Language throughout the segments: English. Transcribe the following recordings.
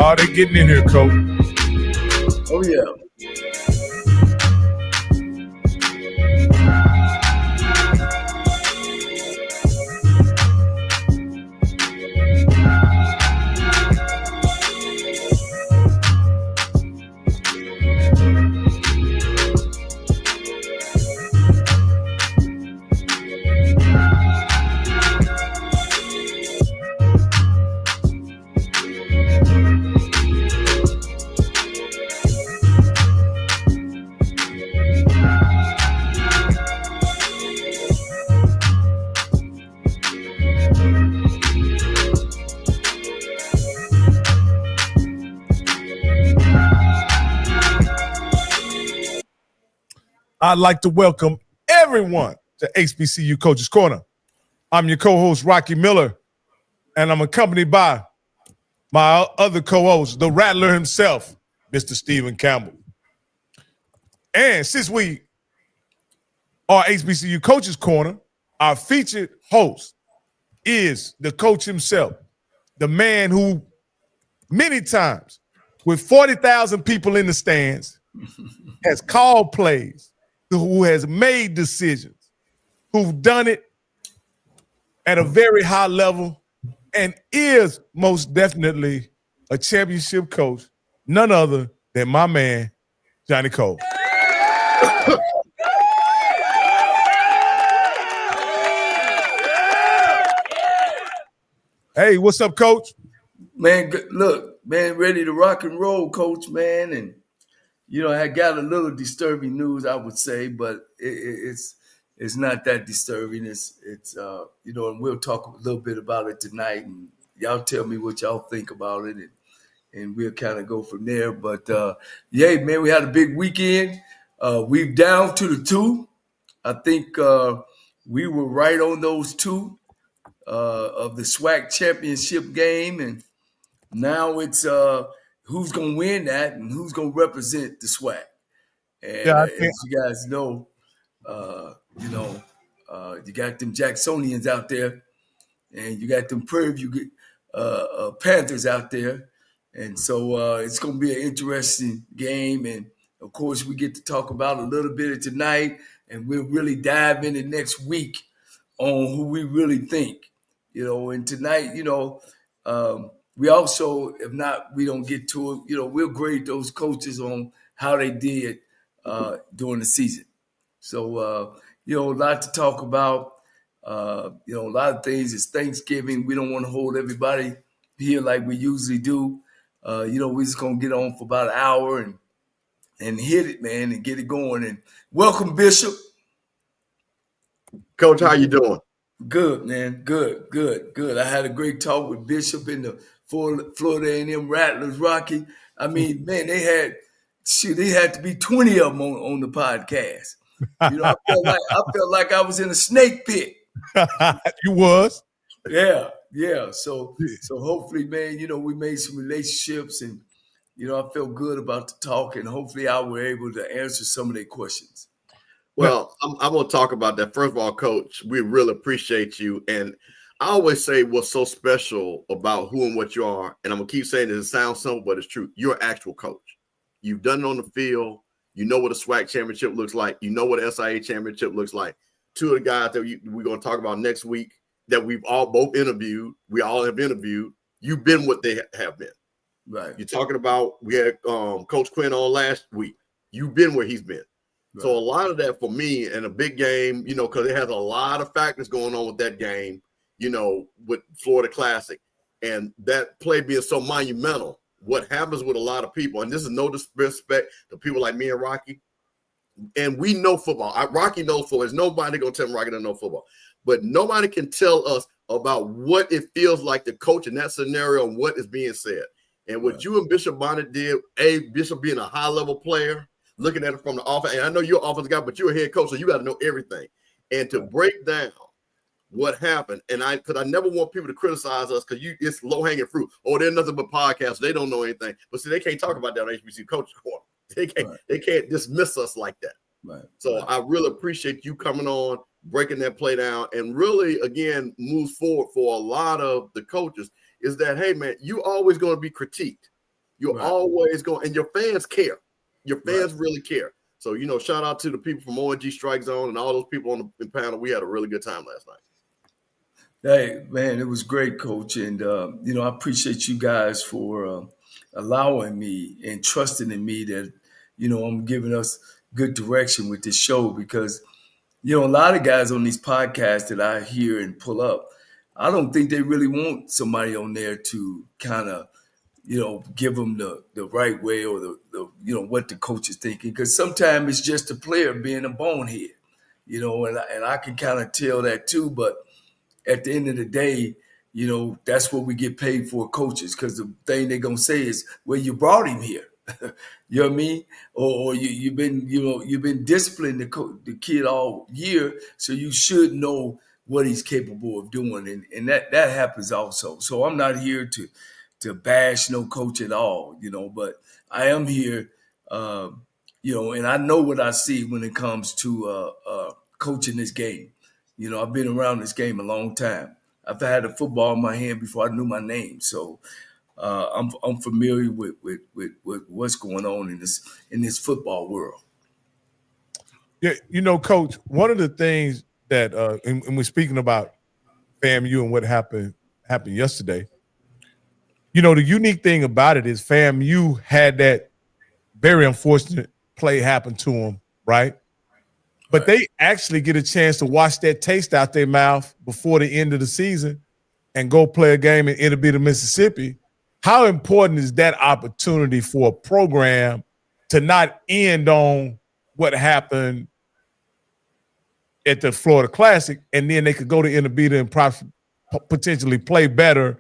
Oh, they getting in here, Coach. Oh, yeah. I'd like to welcome everyone to HBCU Coaches Corner. I'm your co-host, Rocky Miller, and I'm accompanied by my other co-host, the Rattler himself, Mr. Stephen Campbell. And since we are HBCU Coaches Corner, our featured host is the coach himself, the man who many times, with 40,000 people in the stands, has called plays, who has made decisions, who've done it at a very high level, and is most definitely a championship coach, none other than my man, Johnnie Cole. Hey, what's up, Coach? Man, look, man, ready to rock and roll, Coach, man. And, you know, I got a little disturbing news, I would say, but it's not that disturbing. It's you know, and we'll talk a little bit about it tonight, and y'all tell me what y'all think about it, and we'll kind of go from there. But, yeah, man, we had a big weekend. We're down to the 2. I think we were right on those 2 of the SWAC Championship game, and now it's who's going to win that and who's going to represent the SWAC. And as you guys know, you got them Jacksonians out there, and you got them Prairie View Panthers out there. And so it's going to be an interesting game. And, of course, we get to talk about a little bit of tonight, and we'll really dive into next week on who we really think. You know, and tonight, you know, we also, if not, we don't get to it, you know, we'll grade those coaches on how they did during the season. So, you know, a lot to talk about. You know, a lot of things. It's Thanksgiving. We don't want to hold everybody here like we usually do. You know, we're just going to get on for about an hour and hit it, man, and get it going. And welcome, Bishop. Coach, how you doing? Good, man. Good. I had a great talk with Bishop in the Florida A&M Rattlers, Rocky. I mean, man, they had to be 20 of them on the podcast. You know, I felt like I was in a snake pit. You was? Yeah. So hopefully, man, you know, we made some relationships, and you know, I felt good about the talk, and hopefully I were able to answer some of their questions. Well, I'm going to talk about that. First of all, Coach, we really appreciate you. And I always say what's so special about who and what you are. And I'm going to keep saying it sounds simple, but it's true. You're an actual coach. You've done it on the field. You know what a SWAC championship looks like. You know what an SIA championship looks like. 2 of the guys that we're going to talk about next week that we've all both interviewed, we all have interviewed, you've been what they have been. Right. You're talking about, we had Coach Quinn on last week. You've been where he's been. Right. So a lot of that for me in a big game, you know, because it has a lot of factors going on with that game, you know, with Florida Classic, and that play being so monumental. What happens with a lot of people, and this is no disrespect to people like me and Rocky, and we know football. Rocky knows football. There's nobody going to tell me Rocky doesn't know football. But nobody can tell us about what it feels like to coach in that scenario and what is being said. And what you and Bishop Bonnet did, Bishop being a high-level player, looking at it from the offense, and I know you're an offensive guy, but you're a head coach, so you got to know everything. And to break down what happened, and because I never want people to criticize us because it's low-hanging fruit. Oh, they're nothing but podcasts. They don't know anything. But see, they can't talk about that on HBCU Coaches Corner. They can't dismiss us like that. Right. So I really appreciate you coming on, breaking that play down, and really, again, moves forward for a lot of the coaches is that, hey, man, you always going to be critiqued. You're always going, and your fans care. Your fans really care. So, shout out to the people from ONG Strike Zone and all those people on the panel. We had a really good time last night. Hey, man, it was great, Coach. And, I appreciate you guys for allowing me and trusting in me that, I'm giving us good direction with this show because, a lot of guys on these podcasts that I hear and pull up, I don't think they really want somebody on there to kind of, give them the right way or the what the coach is thinking. Because sometimes it's just a player being a bonehead, and I can kind of tell that too. But at the end of the day, that's what we get paid for, coaches, because the thing they're going to say is, well, you brought him here. You know what I mean? Or you've been disciplining the kid all year, so you should know what he's capable of doing. And that happens also. So I'm not here to bash no coach at all, but I am here, and I know what I see when it comes to coaching this game. I've been around this game a long time. I've had a football in my hand before I knew my name. So I'm familiar with what's going on in this football world. Yeah, Coach, one of the things that and we're speaking about FAMU and what happened yesterday. The unique thing about it is FAMU had that very unfortunate play happen to them, right? But they actually get a chance to wash that taste out their mouth before the end of the season and go play a game in Inner Beta, Mississippi. How important is that opportunity for a program to not end on what happened at the Florida Classic, and then they could go to Inner Beta and potentially play better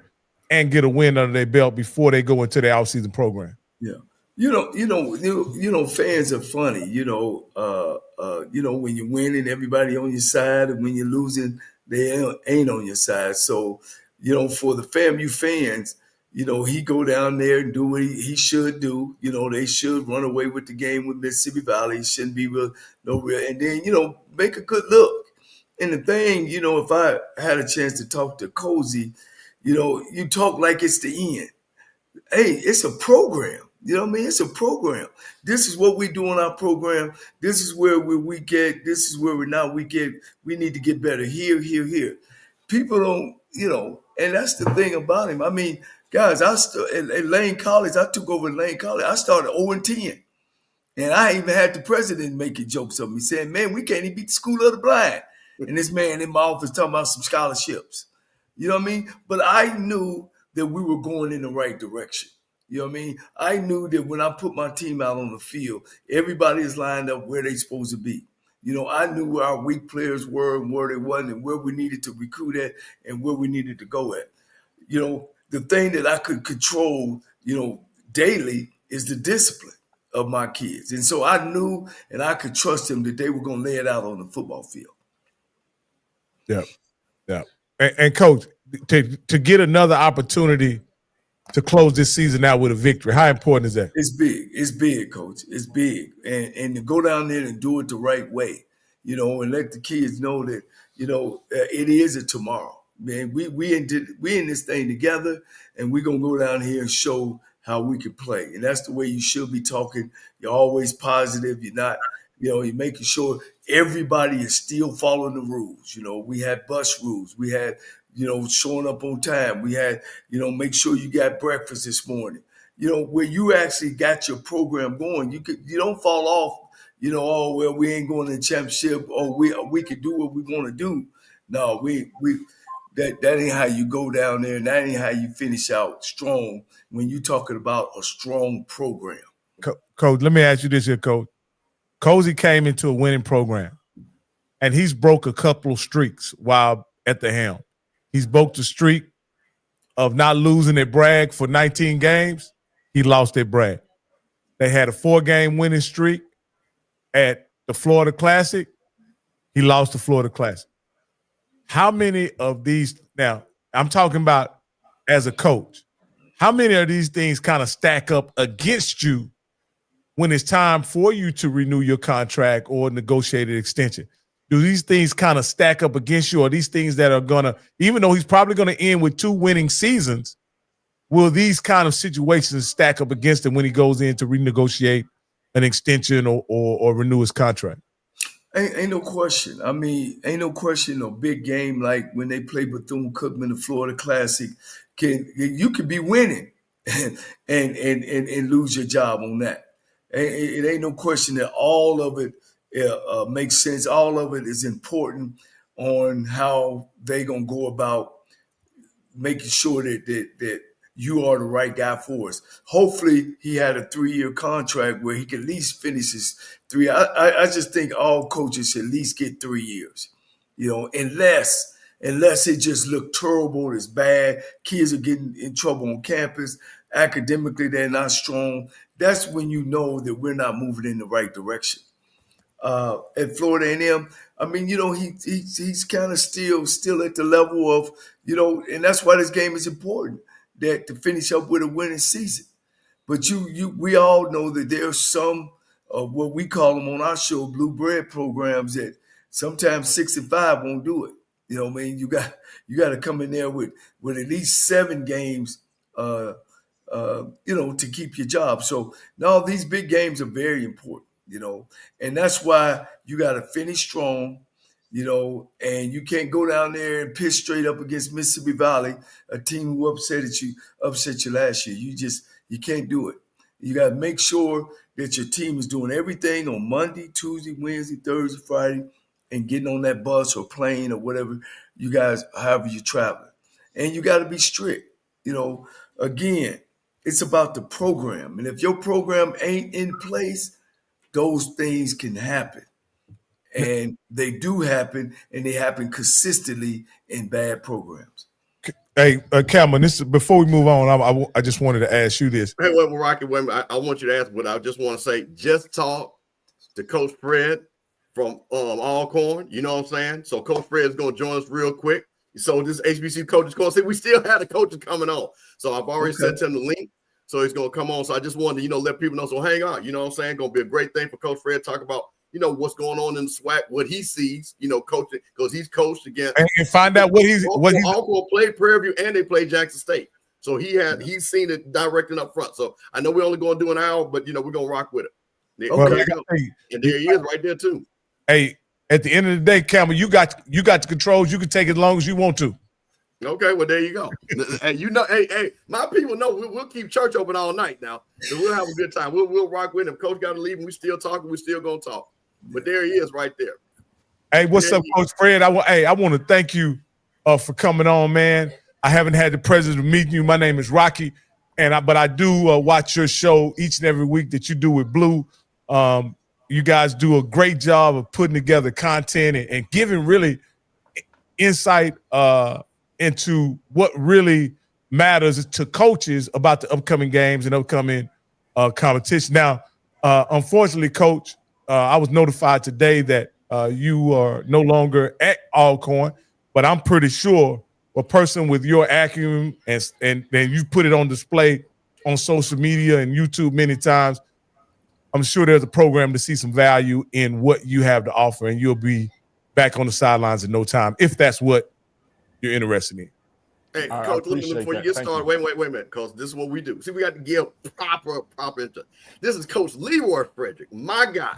and get a win under their belt before they go into their offseason program? Yeah. Fans are funny. When you're winning, everybody on your side, and when you're losing, they ain't on your side. So, for the FAMU fans, he go down there and do what he should do. They should run away with the game with Mississippi Valley. It shouldn't be and then, make a good look. And the thing, if I had a chance to talk to Cozy, you talk like it's the end. Hey, it's a program. You know what I mean? It's a program. This is what we do in our program. This is where we're weak at. This is where we're not weak at. We need to get better here, here, here. People don't, and that's the thing about him. I mean, guys, at Lane College, I took over at Lane College. I started 0-10. And I even had the president making jokes of me, saying, man, we can't even beat the School of the Blind. And this man in my office talking about some scholarships. You know what I mean? But I knew that we were going in the right direction. You know what I mean? I knew that when I put my team out on the field, everybody is lined up where they're supposed to be. I knew where our weak players were and where they wasn't and where we needed to recruit at and where we needed to go at. The thing that I could control, daily is the discipline of my kids. And so I knew and I could trust them that they were going to lay it out on the football field. Yeah. Yeah. And Coach, to get another opportunity to close this season out with a victory, how important is that? It's big. It's big, Coach. It's big. And to go down there and do it the right way, and let the kids know that, it is a tomorrow. Man, we in this thing together, and we're going to go down here and show how we can play. And that's the way you should be talking. You're always positive. You're not, you're making sure everybody is still following the rules. We had bus rules. We had, showing up on time. We had, make sure you got breakfast this morning. Where you actually got your program going, you don't fall off, oh, well, we ain't going to the championship, or we can do what we want to do. No, that ain't how you go down there, and that ain't how you finish out strong when you're talking about a strong program. Coach, let me ask you this here, Coach. Cozy came into a winning program, and he's broke a couple of streaks while at the helm. He's broke the streak of not losing at Bragg for 19 games. He lost at Bragg. They had a 4-game winning streak at the Florida Classic. He lost the Florida Classic. How many of these, now I'm talking about as a coach, how many of these things kind of stack up against you when it's time for you to renew your contract or negotiate an extension? Do these things kind of stack up against you, or these things that are going to, even though he's probably going to end with 2 winning seasons, will these kind of situations stack up against him when he goes in to renegotiate an extension or renew his contract? Ain't no question. I mean, ain't no question. A big game like when they play Bethune-Cookman, the Florida Classic, you could be winning and lose your job on that. It ain't no question that all of it makes sense. All of it is important on how they gonna go about making sure that you are the right guy for us. Hopefully, he had a 3-year contract where he could at least finish his 3. I just think all coaches should at least get 3 years, unless it just looked terrible, it's bad, kids are getting in trouble on campus, academically they're not strong. That's when you know that we're not moving in the right direction. At Florida A&M, I mean, he's kind of still at the level of, and that's why this game is important, that to finish up with a winning season. But we all know that there's some of what we call them on our show, blue bread programs, that sometimes 6 and 5 won't do it. You know what I mean? You got to come in there with at least 7 games, to keep your job. So now these big games are very important, and that's why you got to finish strong, and you can't go down there and piss straight up against Mississippi Valley, a team who upset you last year. You can't do it. You got to make sure that your team is doing everything on Monday, Tuesday, Wednesday, Thursday, Friday, and getting on that bus or plane or whatever you guys, however you're traveling. And you got to be strict. Again, it's about the program. And if your program ain't in place, those things can happen. And they do happen, and they happen consistently in bad programs. Hey, Campbell, before we move on, I just wanted to ask you this. Hey, wait, Rocky, wait a minute. I want you to ask, but I just want to say, just talk to Coach Fred from Alcorn. You know what I'm saying? So Coach Fred is going to join us real quick. So this HBCU Coaches Corner, see, we still have the coaches coming on. So I've already sent him the link. So he's going to come on. So I just wanted to, let people know. So hang on. You know what I'm saying? Going to be a great thing for Coach Fred to talk about, what's going on in the SWAC, what he sees, coaching, because he's coached against. And find out what he's Alcorn played Prairie View and they played Jackson State. So he's seen it directing up front. So I know we're only going to do an hour, but, we're going to rock with it. Okay. And there he is right there too. Hey, at the end of the day, Campbell, you got the controls. You can take it as long as you want to. Okay, well, there you go. Hey, my people know we'll keep church open all night now. So we'll have a good time. We'll rock with him. Coach got to leave and we still talking. We're still going to talk. But there he is right there. Hey, what's up, Coach Fred? I want to thank you for coming on, man. I haven't had the pleasure of meeting you. My name is Rocky, but I do watch your show each and every week that you do with Blue. You guys do a great job of putting together content and giving really insight into what really matters to coaches about the upcoming games and upcoming competition. Now, unfortunately, Coach, I was notified today that you are no longer at Alcorn, but I'm pretty sure a person with your acumen and you put it on display on social media and YouTube many times, I'm sure there's a program to see some value in what you have to offer, and you'll be back on the sidelines in no time if that's what you're interested in. Hey, Coach, before you get started, wait a minute, Coach. This is what we do. See, we got to give proper intro. This is Coach Leroy Frederick, my guy.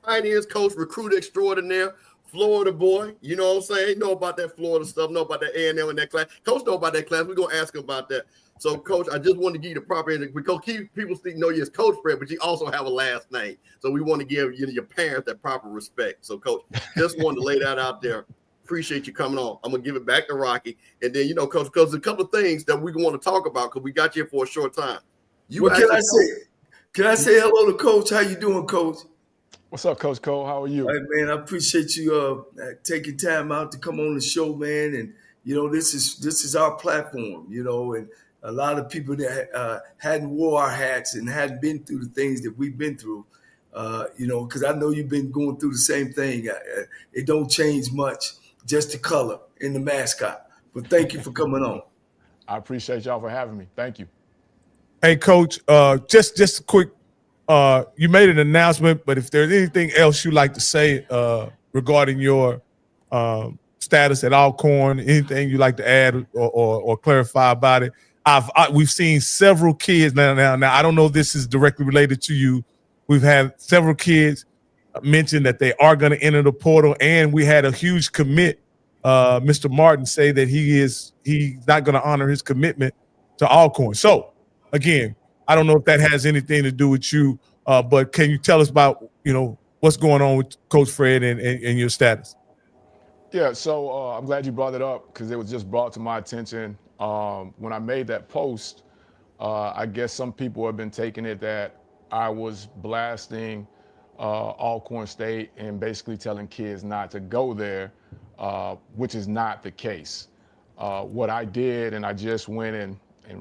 Finance coach, recruit extraordinaire, Florida boy. You know what I'm saying? Know about that Florida stuff, know about that A&M in that class. Coach know about that class. We're going to ask him about that. So, Coach, I just want to give you the proper intro because people know you as Coach Fred, but you also have a last name. So we want to give your parents that proper respect. So, Coach, just wanted to lay that out there. Appreciate you coming on. I'm going to give it back to Rocky. And then, Coach, because there's a couple of things that we want to talk about because we got you for a short time. Can I say hello to Coach? How you doing, Coach? What's up, Coach Cole? How are you? All right, man, I appreciate you taking time out to come on the show, man. And, this is our platform, and a lot of people that hadn't wore our hats and hadn't been through the things that we've been through, because I know you've been going through the same thing. It don't change much, just the color and the mascot. But thank you for coming on. I appreciate y'all for having me. Thank you. Hey, Coach, just a quick, you made an announcement, but if there's anything else you'd like to say regarding your status at Alcorn, anything you'd like to add or clarify about it, we've seen several kids now. I don't know if this is directly related to you. We've had several kids mention that they are going to enter the portal, and we had a huge commit. Mr. Martin say that he's not going to honor his commitment to Alcorn. So again, I don't know if that has anything to do with you, but can you tell us about what's going on with Coach Fred and your status? Yeah, so I'm glad you brought it up because it was just brought to my attention when I made that post. I guess some people have been taking it that I was blasting Alcorn State and basically telling kids not to go there, which is not the case. What I did, and I just went and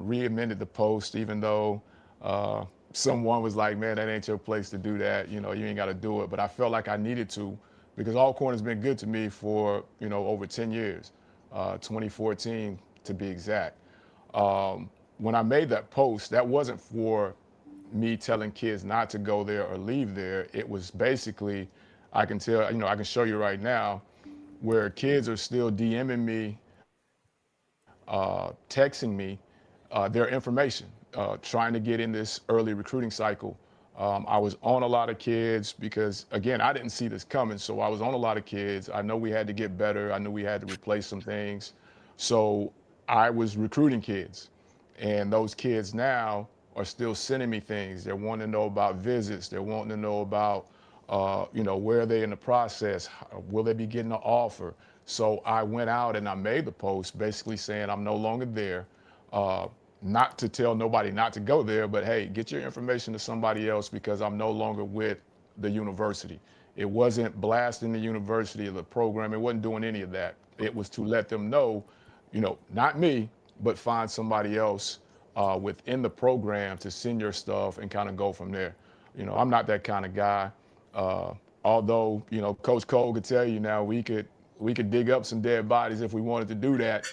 re-amended the post, even though someone was like, man, that ain't your place to do that. You ain't got to do it. But I felt like I needed to because Alcorn has been good to me for, over 10 years, 2014 to be exact. When I made that post, that wasn't for me telling kids not to go there or leave there. It was basically, I can tell, I can show you right now where kids are still DMing me, texting me their information, trying to get in this early recruiting cycle. I was on a lot of kids because, again, I didn't see this coming. So I was on a lot of kids. I know we had to get better. I knew we had to replace some things. So I was recruiting kids. And those kids now are still sending me things. They're wanting to know about visits. They're wanting to know about, where are they in the process? Will they be getting an offer? So I went out and I made the post basically saying I'm no longer there. Not to tell nobody not to go there, but hey, get your information to somebody else because I'm no longer with the university. It wasn't blasting the university or the program. It wasn't doing any of that. It was to let them know, not me, but find somebody else within the program to send your stuff and kind of go from there. I'm not that kind of guy. Although, Coach Cole could tell you now we could dig up some dead bodies if we wanted to do that.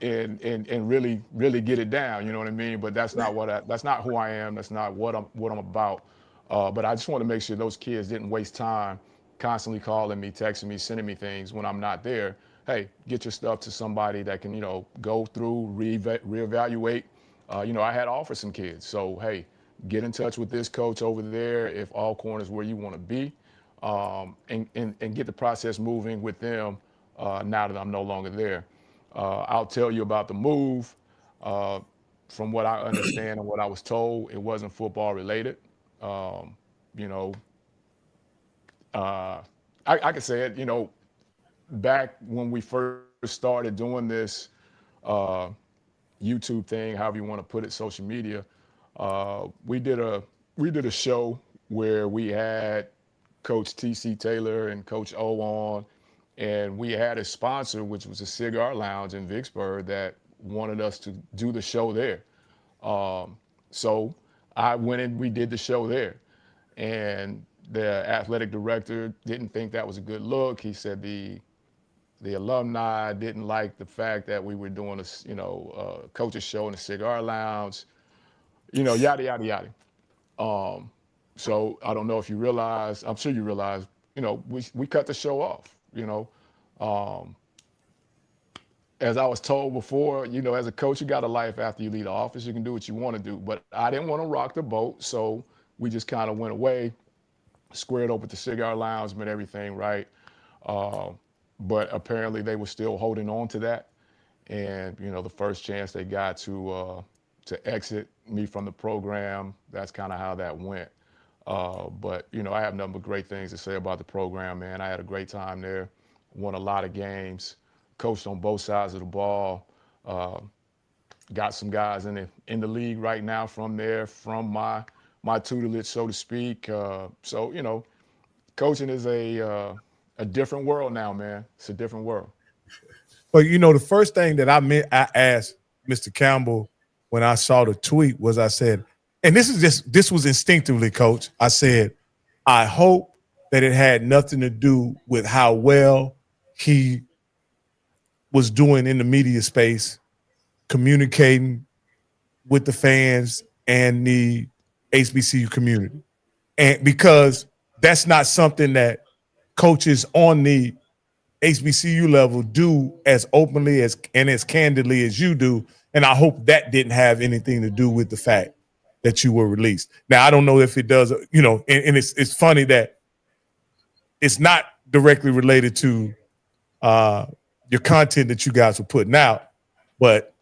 And really get it down, you know what I mean? But that's not that's not who I am. That's not what I'm about. But I just want to make sure those kids didn't waste time constantly calling me, texting me, sending me things when I'm not there. Hey, get your stuff to somebody that can, go through, reevaluate. I had offered some kids. So, hey, get in touch with this coach over there if Alcorn is where you want to be, and get the process moving with them now that I'm no longer there. I'll tell you about the move. From what I understand and what I was told, it wasn't football related. I can say it, back when we first started doing this YouTube thing, however you want to put it, social media, we did a show where we had Coach T.C. Taylor and Coach O on, and we had a sponsor, which was a cigar lounge in Vicksburg, that wanted us to do the show there. So I went and we did the show there. And the athletic director didn't think that was a good look. He said the alumni didn't like the fact that we were doing a coach's show in a cigar lounge, yada, yada, yada. So I don't know if you realize, I'm sure you realize, we cut the show off. As I was told before, as a coach, you got a life after you leave the office. You can do what you want to do. But I didn't want to rock the boat, so we just kind of went away, squared up with the cigar lounge, made everything right. But apparently they were still holding on to that. And, the first chance they got to exit me from the program, that's kind of how that went. But, I have nothing but great things to say about the program, man. I had a great time there, won a lot of games, coached on both sides of the ball, got some guys in the league right now from there, from my tutelage, so to speak. So, coaching is a different world now, man. It's a different world. But, the first thing that I asked Mr. Campbell when I saw the tweet was, I said, and this was instinctively, Coach. I said, I hope that it had nothing to do with how well he was doing in the media space, communicating with the fans and the HBCU community. And because that's not something that coaches on the HBCU level do as openly as and as candidly as you do. And I hope that didn't have anything to do with the fact that you were released. Now, I don't know if it does, and it's funny that it's not directly related to your content that you guys were putting out, but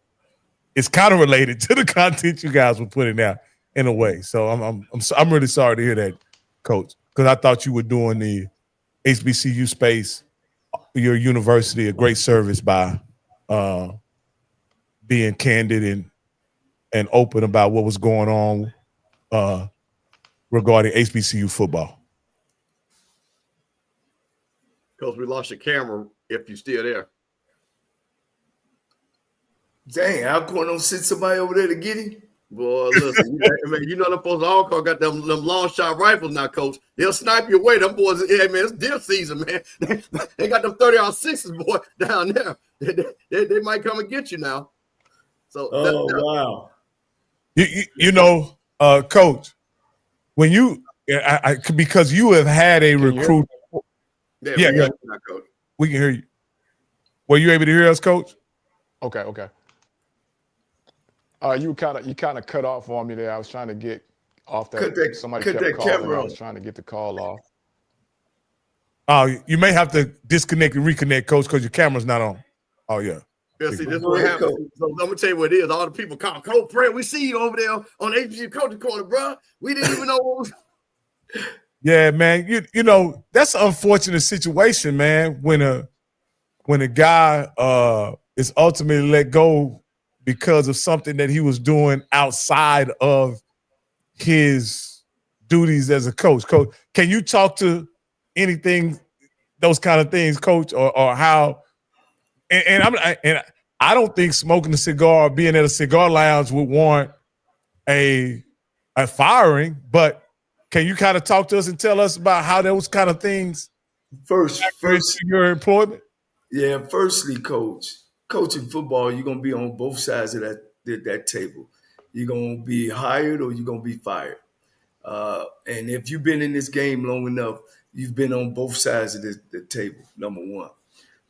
it's kind of related to the content you guys were putting out in a way. So I'm really sorry to hear that, Coach, because I thought you were doing the HBCU space, your university, a great service by being candid and open about what was going on regarding HBCU football. Coach, we lost your camera if you're still there. Dang, Alcorn don't send somebody over there to get him? Boy, listen, you know them folks Alcorn got them long shot rifles now, Coach. They'll snipe you away. Them boys, hey, man, it's deer season, man. They got them 30-06s, boy, down there. They might come and get you now. So, wow. Coach, when you because you have had a recruit. Yeah, Coach. We can hear you. Were you able to hear us, Coach? Okay. You kind of cut off on me there. I was trying to get off that. Somebody kept calling. I was trying to get the call off. You may have to disconnect and reconnect, Coach, because your camera's not on. Oh yeah. Yeah, see, this is what happens. So I'm gonna tell you what it is. All the people call Coach Fred. We see you over there on HBCU Coaches Corner, bro. We didn't even know what was. Yeah, man. You know that's an unfortunate situation, man. When a guy is ultimately let go because of something that he was doing outside of his duties as a coach. Coach, can you talk to anything, those kind of things, Coach, or how? And I don't think smoking a cigar or being at a cigar lounge would warrant a firing. But can you kind of talk to us and tell us about how those kind of things first your employment? Yeah, firstly, coaching football, you're gonna be on both sides of that table. You're gonna be hired or you're gonna be fired. And if you've been in this game long enough, you've been on both sides of the table. Number one.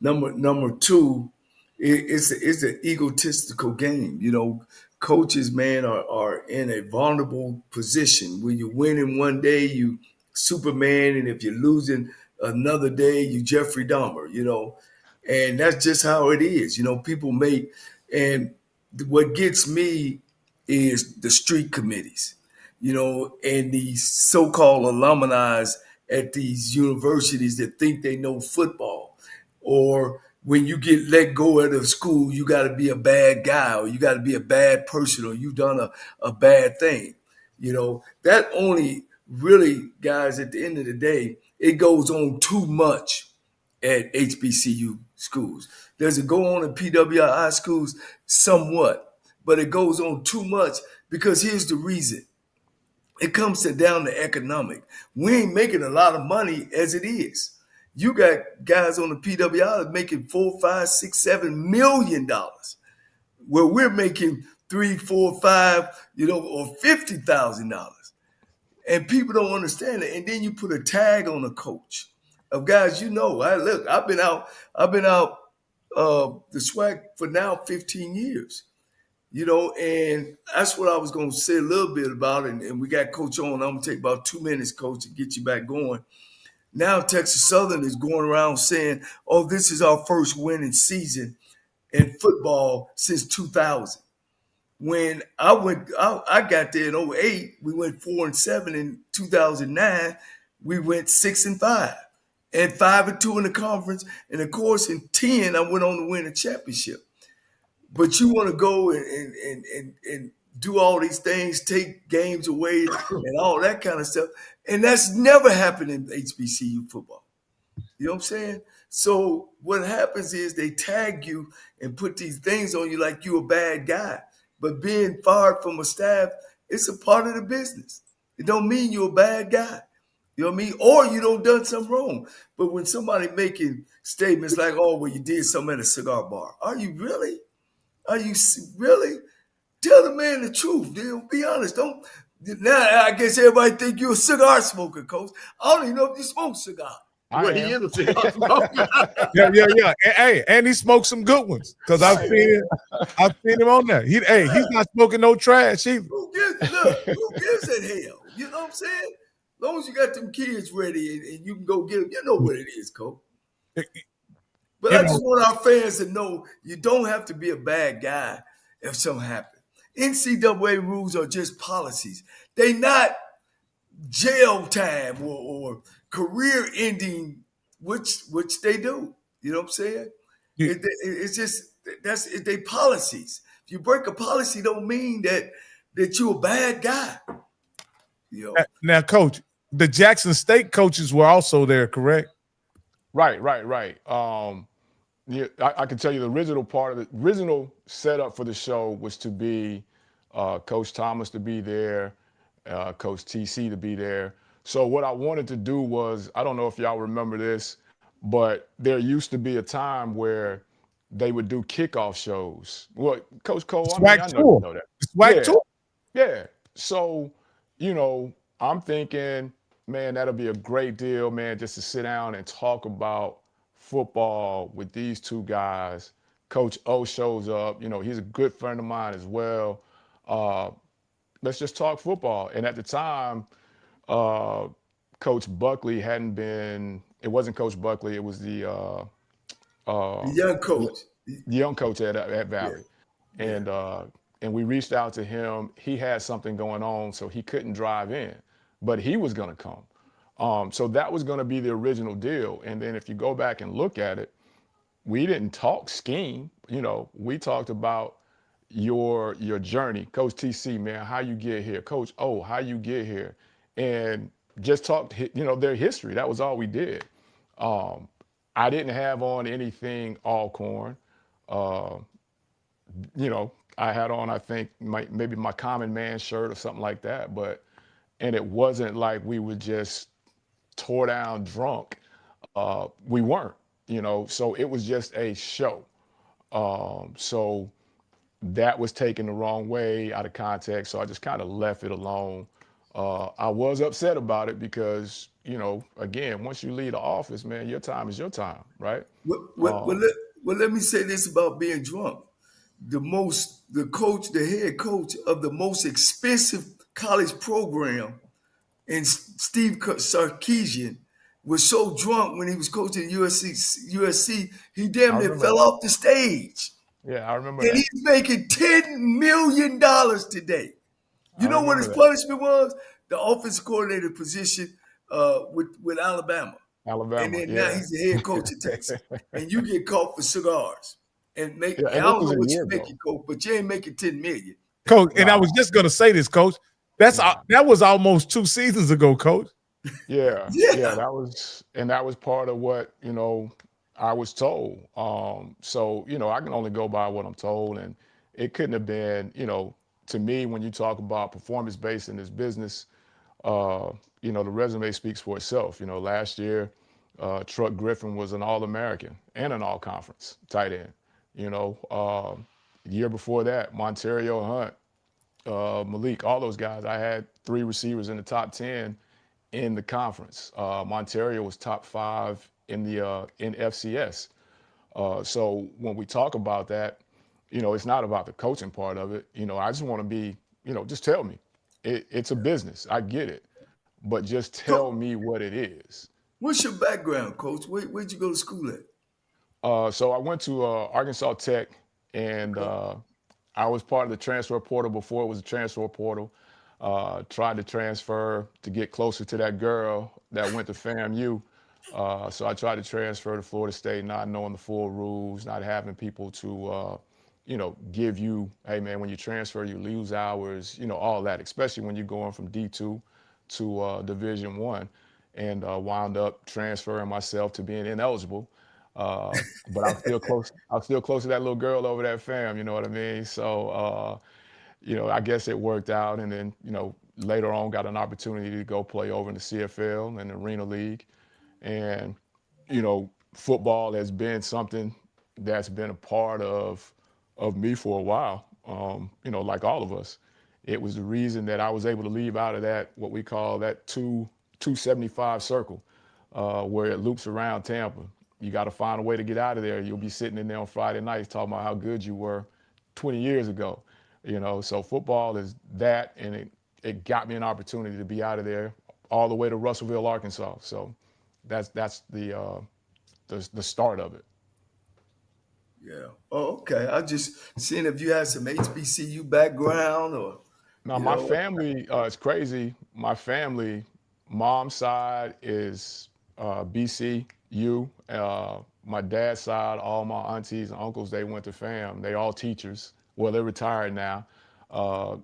Number two, it's an egotistical game. You know, coaches, man, are in a vulnerable position. When you're winning one day, you Superman, and if you're losing another day, you Jeffrey Dahmer. You know. And that's just how it is. You know, people and what gets me is the street committees, and these so-called alumni at these universities that think they know football. Or when you get let go out of school, you got to be a bad guy or you got to be a bad person or you've done a bad thing. That only really, guys, at the end of the day, it goes on too much at HBCU schools. Does it go on in PWI schools? Somewhat, but it goes on too much because here's the reason. It comes down to economic. We ain't making a lot of money as it is. You got guys on the PWI making $4, $5, $6, $7 million, where we're making $3, $4, $5, or $50,000. And people don't understand it. And then you put a tag on a coach of guys, I've been out the SWAC for now 15 years, and that's what I was going to say a little bit about. And we got Coach on. I'm going to take about 2 minutes, Coach, to get you back going. Now Texas Southern is going around saying, oh, this is our first winning season in football since 2000. When I got there in 2008, we went 4-7. In 2009, we went 6-5. And 5-2 in the conference. And of course, in 10, I went on to win a championship. But you want to go and do all these things, take games away and all that kind of stuff. And that's never happened in HBCU football. You know what I'm saying? So what happens is they tag you and put these things on you like you're a bad guy. But being fired from a staff, it's a part of the business. It don't mean you're a bad guy. You know what I mean? Or you don't done something wrong. But when somebody making statements like, oh, well, you did something at a cigar bar. Are you really? Are you really? Tell the man the truth. Dude. Be honest. Now, I guess everybody think you're a cigar smoker, Coach. I don't even know if you smoke cigar. Well, he is a cigar smoker. Yeah. And he smoked some good ones because I've seen him on there. He's not smoking no trash either. Who gives a hell? You know what I'm saying? As long as you got them kids ready and you can go get them, you know what it is, Coach. But I just want our fans to know you don't have to be a bad guy if something happens. NCAA rules are just policies. They not jail time or career ending, which they do. You know what I'm saying? Yeah. It's just they policies. If you break a policy, don't mean that you're a bad guy. You know? Now, Coach, the Jackson State coaches were also there, correct? Right. Yeah, I can tell you the original setup for the show was to be Coach Thomas to be there, Coach TC to be there. So what I wanted to do was, I don't know if y'all remember this, but there used to be a time where they would do kickoff shows. Well, Coach Cole, I know you know that. SWAC tour. Yeah. So, I'm thinking, man, that'll be a great deal, man, just to sit down and talk about football with these two guys. Coach O shows up. He's a good friend of mine as well. Let's just talk football. And at the time, Coach Buckley hadn't been. It wasn't Coach Buckley. It was the young coach. The young coach at Valley. Yeah. And we reached out to him. He had something going on, so he couldn't drive in, but he was going to come. So that was going to be the original deal. And then if you go back and look at it, we didn't talk scheme. We talked about your journey. Coach TC, man, how you get here. Coach O, how you get here. And just talked, their history. That was all we did. I didn't have on anything Alcorn. I had on, I think, maybe my common man shirt or something like that. And it wasn't like we were just tore down drunk. We weren't, so it was just a show. So that was taken the wrong way, out of context. So I just kind of left it alone. I was upset about it because, again, once you leave the office, man, your time is your time, right? Well, let me say this about being drunk. The head coach of the most expensive college program, and Steve Sarkisian, was so drunk when he was coaching USC, he damn near fell off the stage. Yeah, I remember. And that. he's making $10 million today. You know what his punishment was? The offensive coordinator position with Alabama. And then now he's the head coach of Texas. And you get caught for cigars. And I don't know what you're making, Coach, but you ain't making $10 million. Coach, and I was just going to say this, Coach. That was almost 2 seasons ago, Coach. Yeah. That was part of what, I was told. So, I can only go by what I'm told. And it couldn't have been, to me, when you talk about performance-based in this business, the resume speaks for itself. Last year, Truck Griffin was an All-American and an All-Conference tight end. The year before that, Monterio Hunt, Malik, all those guys. I had 3 receivers in the top 10 in the conference. Monterio was top 5 in FCS. So when we talk about that, it's not about the coaching part of it. I just want to be, just tell me. It's a business. I get it. But just tell me what it is. What's your background, Coach? Where'd you go to school at? So I went to Arkansas Tech, and I was part of the transfer portal before it was a transfer portal. Tried to transfer to get closer to that girl that went to FAMU. So I tried to transfer to Florida State, not knowing the full rules, not having people to, give you, hey, man, when you transfer, you lose hours, all that, especially when you're going from D2 to Division I, and wound up transferring myself to being ineligible. But I'm still close. I'm still close to that little girl over that fam. You know what I mean? So, I guess it worked out. And then, later on got an opportunity to go play over in the CFL and the Arena League. And, football has been something that's been a part of me for a while. Like all of us, it was the reason that I was able to leave out of that, what we call that 275 circle. where it loops around Tampa. You got to find a way to get out of there. You'll be sitting in there on Friday nights talking about how good you were 20 years ago. So football is that, and it got me an opportunity to be out of there all the way to Russellville, Arkansas. So that's the start of it. Yeah. Oh, okay. I just seeing if you had some HBCU background or. Now, my family, it's crazy. My family, mom's side is BCU. My dad's side, all my aunties and uncles, they went to FAM. They all teachers. Well, they're retired now.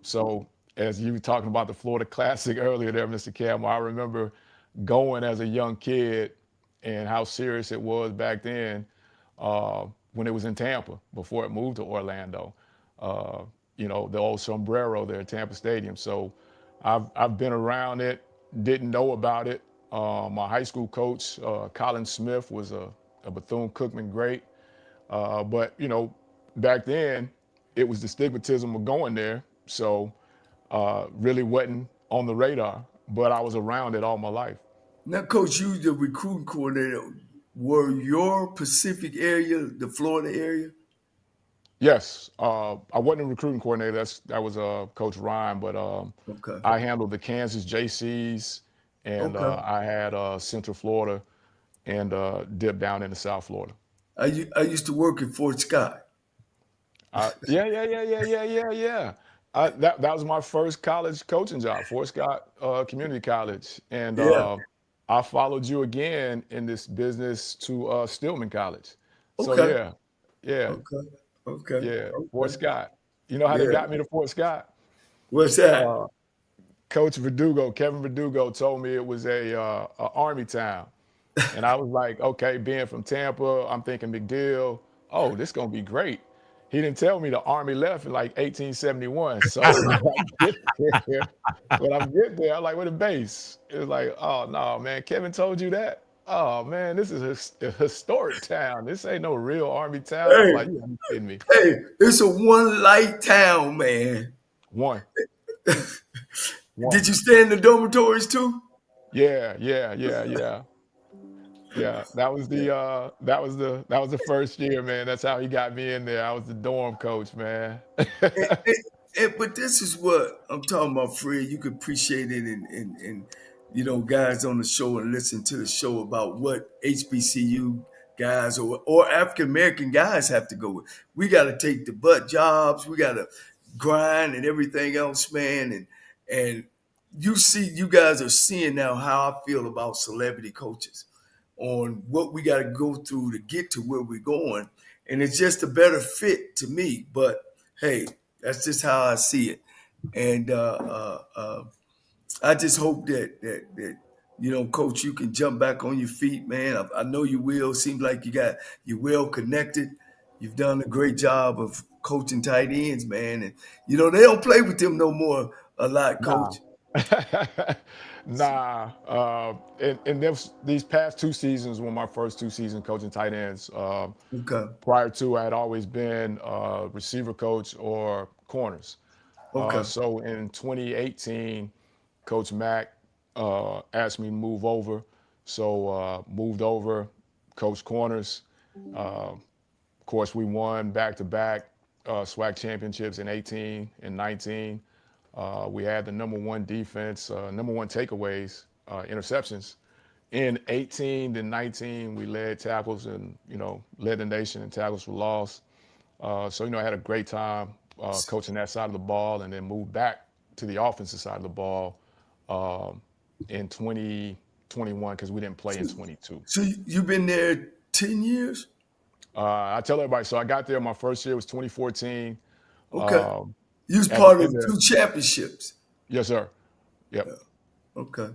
So as you were talking about the Florida Classic earlier there, Mr. Campbell, I remember going as a young kid and how serious it was back then when it was in Tampa before it moved to Orlando. The old sombrero there at Tampa Stadium. So I've been around it, didn't know about it. My high school coach, Colin Smith, was a Bethune-Cookman great. But back then, it was the stigmatism of going there. So really wasn't on the radar, but I was around it all my life. Now, Coach, you the recruiting coordinator. Were your Pacific area, the Florida area? Yes. I wasn't a recruiting coordinator. That was Coach Ryan, but Okay. I handled the Kansas JCs, and I had Central Florida and dipped down into South Florida. I used to work at Fort Scott. Yeah. That was my first college coaching job, Fort Scott Community College, and I followed you again in this business to Stillman College. So Okay. yeah, Okay. Fort Scott. You know how they got me to Fort Scott? What's that? Coach Verdugo, Kevin Verdugo, told me it was a Army town, and I was like, okay, being from Tampa, I'm thinking McDill. Oh, this gonna be great. He didn't tell me the Army left in like 1871. So when I get there, I'm like, where the base? It was like, oh no, man, Kevin told you that? Oh man, this is a historic town. This ain't no real Army town. Hey. I'm like, you kidding me? Hey, it's a one light town, man. One. Did you stay in the dormitories too? Yeah. Yeah, that was the first year, man. That's how he got me in there. I was the dorm coach, man. But this is what I'm talking about, Fred. You can appreciate it, and guys on the show and listen to the show about what HBCU guys or African American guys have to go with. We got to take the butt jobs. We got to grind and everything else, man. And you guys are seeing now how I feel about celebrity coaches, on what we got to go through to get to where we're going. And it's just a better fit to me. But, hey, that's just how I see it. And I just hope that Coach, you can jump back on your feet, man. I know you will. Seems like you're well connected. You've done a great job of coaching tight ends, man. And, they don't play with them no more a lot, Coach. Nah. And these past 2 seasons were my first 2 seasons coaching tight ends. Prior to, I had always been receiver coach or corners. So in 2018, Coach Mack asked me to move over. So moved over, coached corners. Of course, we won back-to-back SWAC championships in 18 and 19. We had the number 1 defense, number 1 takeaways, interceptions. In 18 to 19, we led tackles and, led the nation in tackles for loss. So, I had a great time coaching that side of the ball, and then moved back to the offensive side of the ball in 2021 because we didn't play in 22. So you've been there 10 years? I tell everybody, so I got there, my first year was 2014. Okay. You was part of 2 championships. Yes, sir. Yep. Okay.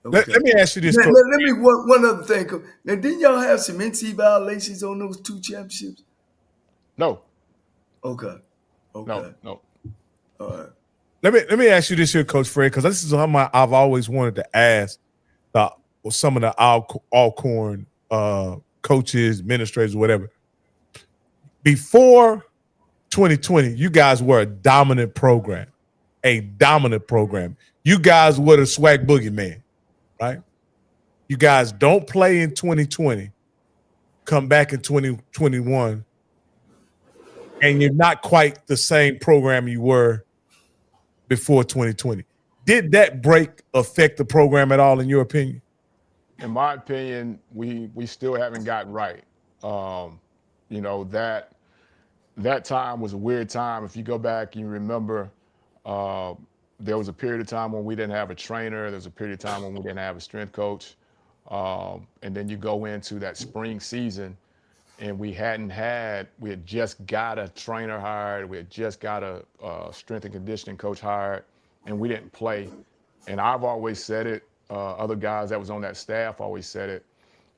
Let me ask you this. Let me one other thing. Now, didn't y'all have some NC violations on those 2 championships? No. Okay. No. All right. Let me ask you this here, Coach Fred, because this is something I've always wanted to ask some of the Alcorn coaches, administrators, whatever. Before 2020, you guys were a dominant program. You guys were the SWAC boogeyman, right? You guys don't play in 2020, come back in 2021, and you're not quite the same program you were before 2020. Did that break affect the program at all, in your opinion? In my opinion, we still haven't gotten right. You know, that time was a weird time. If you go back and you remember, there was a period of time when we didn't have a trainer. There was a period of time when we didn't have a strength coach. And then you go into that spring season, and we had just got a trainer hired. We had just got a strength and conditioning coach hired, and we didn't play. And I've always said it, other guys that was on that staff always said it.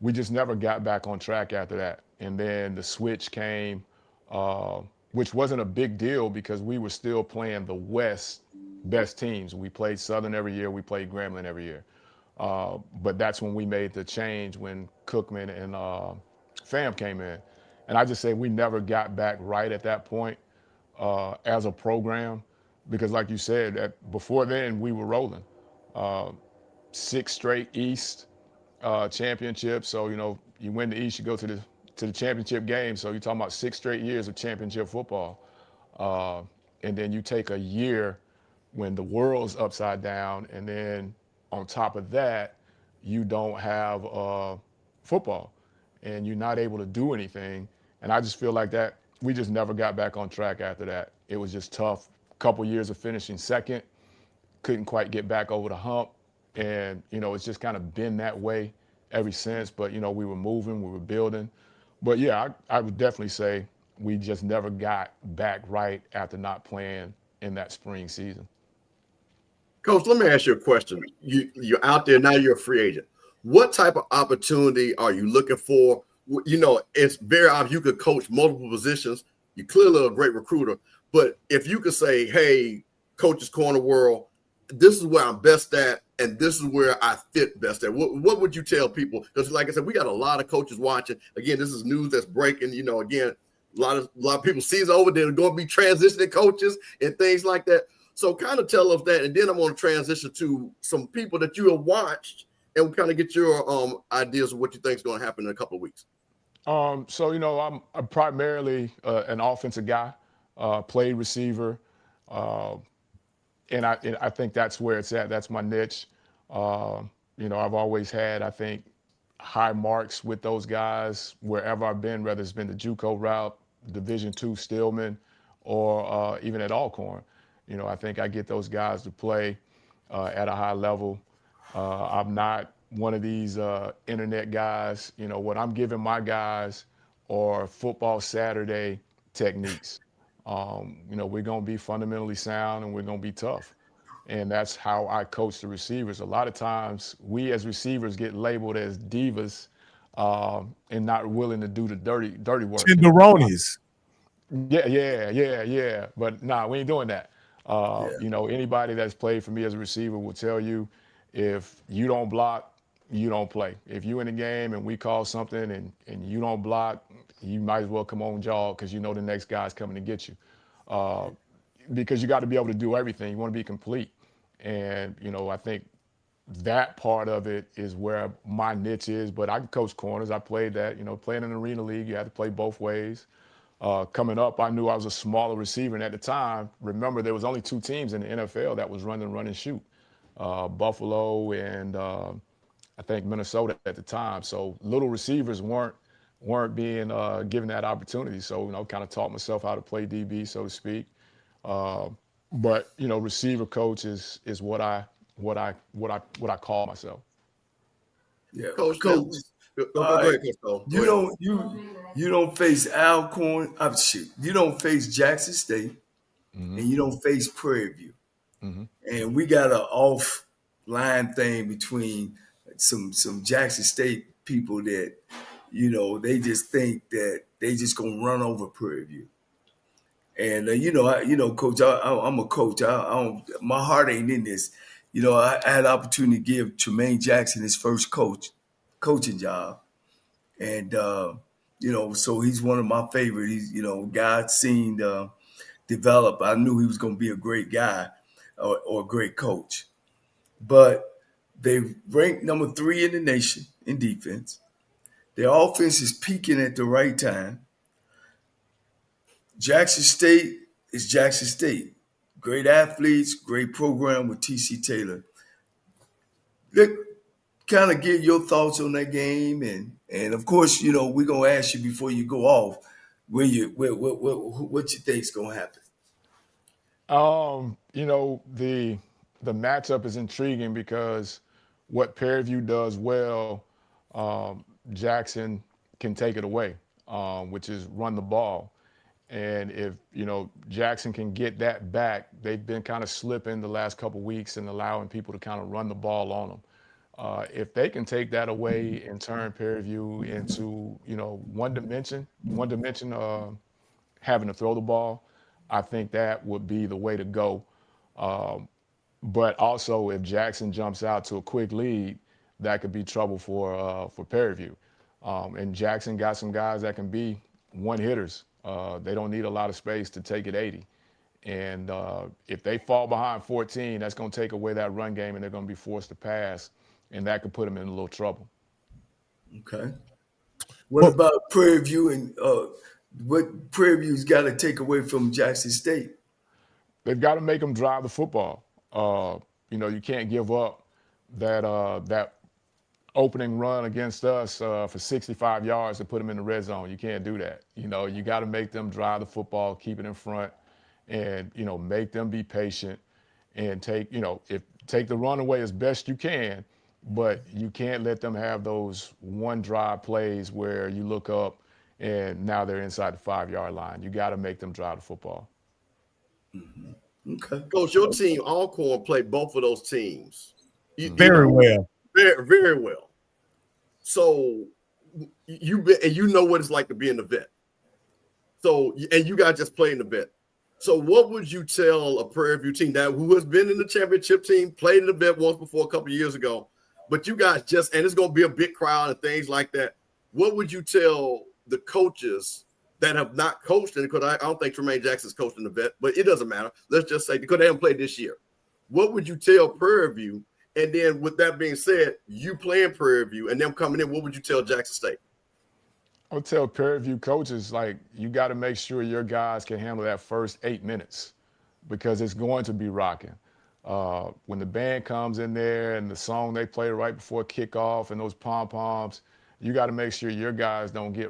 We just never got back on track after that. And then the switch came, which wasn't a big deal because we were still playing the West best teams. We played Southern every year. We played Grambling every year. But that's when we made the change when Cookman and Pham came in. And I just say we never got back right at that point as a program because like you said, before then we were rolling. 6 straight East championships. So, you know, you win the East, you go to the championship game. So you're talking about 6 straight years of championship football. And then you take a year when the world's upside down, and then on top of that, you don't have football, and you're not able to do anything. And I just feel like that we just never got back on track after that. It was just tough. Couple years of finishing second, couldn't quite get back over the hump. And, you know, it's just kind of been that way ever since. But, you know, we were moving, we were building. But, yeah, I would definitely say we just never got back right after not playing in that spring season. Coach, let me ask you a question. You're out there now, you're a free agent. What type of opportunity are you looking for? You know, it's very obvious you could coach multiple positions. You're clearly a great recruiter. But if you could say, hey, Coach's Corner world, this is where I'm best at, and this is where I fit best at. What would you tell people? Because like I said, we got a lot of coaches watching. Again, this is news that's breaking. You know, again, a lot of people season over, they're going to be transitioning coaches and things like that. So kind of tell us that, and then I want to transition to some people that you have watched and kind of get your ideas of what you think is going to happen in a couple of weeks. So, you know, I'm primarily an offensive guy, played receiver, and I think that's where it's at. That's my niche. You know, I've always had, I think, high marks with those guys wherever I've been, whether it's been the JUCO route, Division II Stillman, or even at Alcorn. You know, I think I get those guys to play at a high level. I'm not one of these internet guys. You know, what I'm giving my guys are football Saturday techniques. You know, we're going to be fundamentally sound and we're going to be tough. And that's how I coach the receivers. A lot of times we as receivers get labeled as divas and not willing to do the dirty work. Tenderonis. Yeah. But nah, we ain't doing that. You know, anybody that's played for me as a receiver will tell you if you don't block, you don't play. If you in the game and we call something and you don't block, you might as well come on jog because you know the next guy's coming to get you. Because you got to be able to do everything. You want to be complete. And, you know, I think that part of it is where my niche is. But I can coach corners. I played that. You know, playing in an arena league, you had to play both ways. Coming up, I knew I was a smaller receiver. And at the time, remember, there was only 2 teams in the NFL that was run and shoot. Buffalo and I think Minnesota at the time. So little receivers weren't being given that opportunity. So, you know, kind of taught myself how to play DB, so to speak. But, you know, receiver coach is what I call myself. Yeah, Coach. Coach. Go ahead, Coach. You don't face Alcorn. You don't face Jackson State, and you don't face Prairie View. And we got an off-line thing between some Jackson State people that, you know, they just think that they just gonna run over Prairie View. And Coach, I'm a coach. My heart ain't in this. You know, I had the opportunity to give Tremaine Jackson his first coaching job, and you know, so he's one of my favorite. He's, you know, God seen develop. I knew he was going to be a great guy or a great coach. But They rank number 3 in the nation in defense. Their offense is peaking at the right time. Jackson State is Jackson State. Great athletes, great program with TC Taylor. Look, kind of give your thoughts on that game, and of course, you know, we're gonna ask you before you go off what you think's gonna happen. You know, the matchup is intriguing because what Prairie View does well, Jackson can take it away, which is run the ball. And if, you know, Jackson can get that back, they've been kind of slipping the last couple weeks and allowing people to kind of run the ball on them. If they can take that away and turn Prairie View into, you know, one dimension, having to throw the ball, I think that would be the way to go. But also, if Jackson jumps out to a quick lead, that could be trouble for Prairie View. And Jackson got some guys that can be one hitters. They don't need a lot of space to take it 80. And if they fall behind 14, that's going to take away that run game, and they're going to be forced to pass, and that could put them in a little trouble. Okay. What about Prairie View and what Prairie View's got to take away from Jackson State? They've got to make them drive the football. You know, you can't give up that opening run against us for 65 yards to put them in the red zone. You can't do that. You know, you got to make them drive the football, keep it in front, and, you know, make them be patient and take the run away as best you can, but you can't let them have those one drive plays where you look up and now they're inside the 5-yard line. You got to make them drive the football. Mm-hmm. Okay. Coach, your team, Alcorn, played both of those teams. Very well. Very, very well. So you know what it's like to be in the vet. So, and you guys just played in the vet. So what would you tell a Prairie View team that who has been in the championship team, played in the vet once before a couple of years ago, but you guys just, and it's going to be a big crowd and things like that. What would you tell the coaches that have not coached in it? Because I don't think Tremaine Jackson's coached in the vet, but it doesn't matter. Let's just say, because they haven't played this year. What would you tell Prairie View? And then with that being said, you playing Prairie View and them coming in, what would you tell Jackson State? I would tell Prairie View coaches, like, you got to make sure your guys can handle that first 8 minutes because it's going to be rocking. When the band comes in there and the song they play right before kickoff and those pom-poms, you got to make sure your guys don't get